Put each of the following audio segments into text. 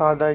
½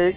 1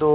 2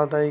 ½